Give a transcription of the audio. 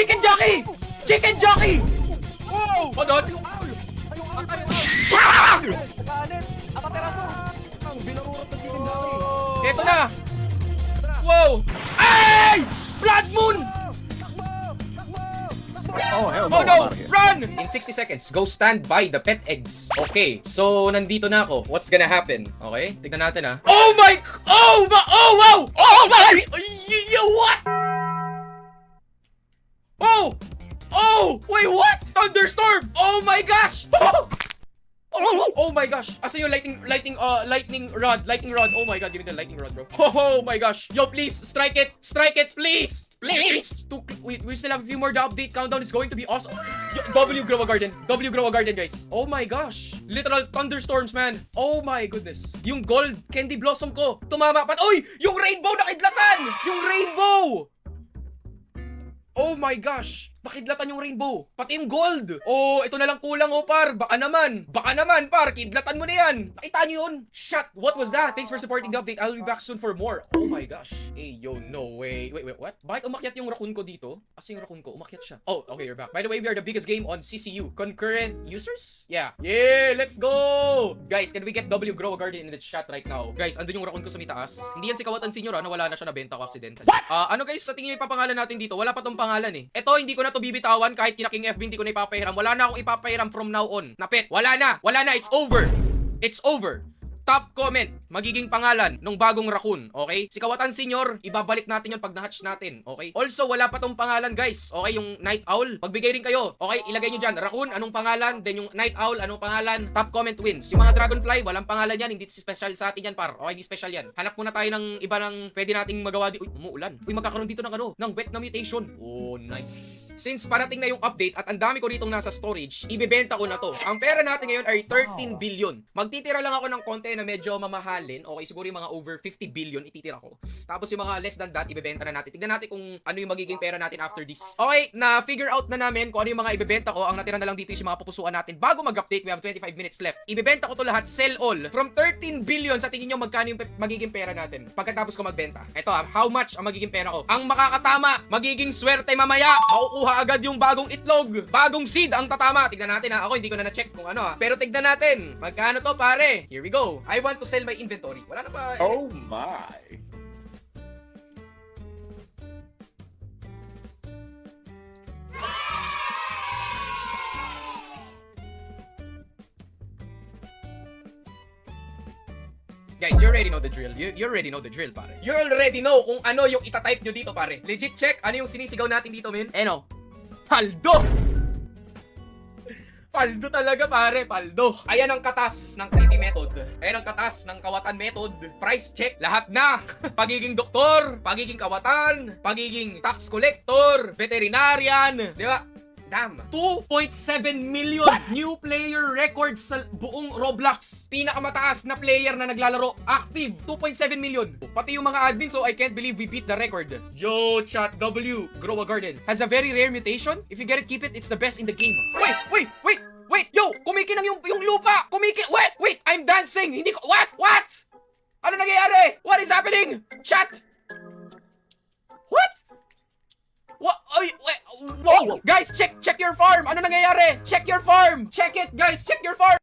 Chicken jockey! Chicken jockey! Wow! O, doon. Yung owl! Sa kanin! Amaterasu! Ang binarurot ng chicken jockey! Eto na! Wow! Ay! Blood Moon! Takbo! Takbo! Takbo! Oh, hell no. Oh no! I'm out of here. Run! In 60 seconds, go stand by the pet eggs. Okay, so nandito na ako. What's gonna happen? Okay, tignan natin ha. Oh my! Oh my! Oh wow! Oh my! What? Oh! Oh! Wait, what? Thunderstorm! Oh my gosh! Oh my gosh! Asan yung lightning rod? Lightning rod. Oh my god, give me the lightning rod, bro. Oh my gosh. Yo, please, strike it! Strike it, please! Please! Wait, we still have a few more. The update countdown is going to be awesome. Yo, W grow a garden. W grow a garden, guys. Oh my gosh. Literal thunderstorms, man. Oh my goodness. Yung gold candy blossom ko. Tumama pa. Uy! Yung rainbow nakidlatan! Yung rainbow! Oh my gosh! Pakidlatan yung rainbow. Pati yung gold. Oh, ito na lang kulang, oh, par. Baka naman, par. Kidlatan mo na yan. Nakita nyo yun? Shut. What was that? Thanks for supporting the update. I'll be back soon for more. Oh my gosh. Hey, yo, no way. Wait, what? Bakit umakyat yung raccoon ko dito? Kasi yung raccoon ko, umakyat siya. Oh, okay, you're back. By the way, we are the biggest game on CCU. Concurrent users? Yeah. Yeah, let's go! Guys, can we get W Grow a Garden in the chat right now? Guys, andun yung raccoon ko sa mitaas. Hindi yan si Kawatan Senior, na wala na siya nabenta ko accidental. What? Ano guys, sa tingin nyo ipapangalan natin dito? Wala pa tong pangalan eh. Eto, hindi ko na to bibitawan kahit kinaking FB, hindi ko na ipapahiram. Wala na akong ipapahiram from now on. Napet, wala na, it's over. It's over. Top comment, magiging pangalan nung bagong raccoon, okay? Si Kawatan Senior, ibabalik natin yon pag na-hatch natin, okay? Also, wala pa tong pangalan, guys, okay? Yung Night Owl, magbigay rin kayo, okay? Ilagay nyo dyan, raccoon, anong pangalan? Then yung Night Owl, anong pangalan? Top comment wins. Yung mga Dragonfly, walang pangalan yan, hindi special sa atin yan, par. Okay, hindi special yan. Hanap muna tayo ng iba ng pwede nating magawa dito. Uy, umuulan. Uy, magkakaroon dito ng ano, ng wet na mutation. Oh, nice. Since parating na yung update at ang dami ko ditong nasa storage, ibebenta ko na to. Ang pera natin ngayon ay 13 billion. Magtitira lang ako ng konti na medyo mamahalin. Okay, siguro yung mga over 50 billion ititira ko. Tapos yung mga less than that, ibebenta na natin. Tignan natin kung ano yung magiging pera natin after this. Okay, na-figure out na namin kung ano yung mga ibebenta ko. Ang natira na lang dito yung mga pupusuan natin. Bago mag-update, we have 25 minutes left. Ibebenta ko to lahat, sell all. From 13 billion, sa tingin nyo magkano yung magiging pera natin pagkatapos ko magbenta. Ito how much ang magiging pera ko. Ang makakatama, magiging swerte mamaya. Makukuha agad yung bagong itlog. Bagong seed ang tatama. Tignan natin ha. Ako hindi ko na na-check kung ano ha. Pero tignan natin. Magkano to pare? Here we go. I want to sell my inventory. Wala na pa. Oh my. Guys, you already know the drill. You already know the drill, pare. You already know kung ano yung itatype nyo dito, pare. Legit check. Ano yung sinisigaw natin dito, men? Eno. Paldo! Paldo talaga, pare. Paldo. Ayan ang katas ng creepy method. Ayan ang katas ng kawatan method. Price check. Lahat na. Pagiging doktor, pagiging kawatan, pagiging tax collector, veterinarian. Di ba? Damn. 2.7 million new player records sa buong Roblox. Pinakamataas na player na naglalaro. Active. 2.7 million. Pati yung mga admin, so I can't believe we beat the record. Yo, chat W. Grow a Garden. Has a very rare mutation. If you get it, keep it. It's the best in the game. Wait. Yo, kumikinang yung lupa. Wait. I'm dancing. Hindi ko. What? Ano nangyayari? What is happening? Chat. What? What? Wait. Whoa! Guys, check your farm. Ano nangyayari? Check your farm. Check it, guys. Check your farm.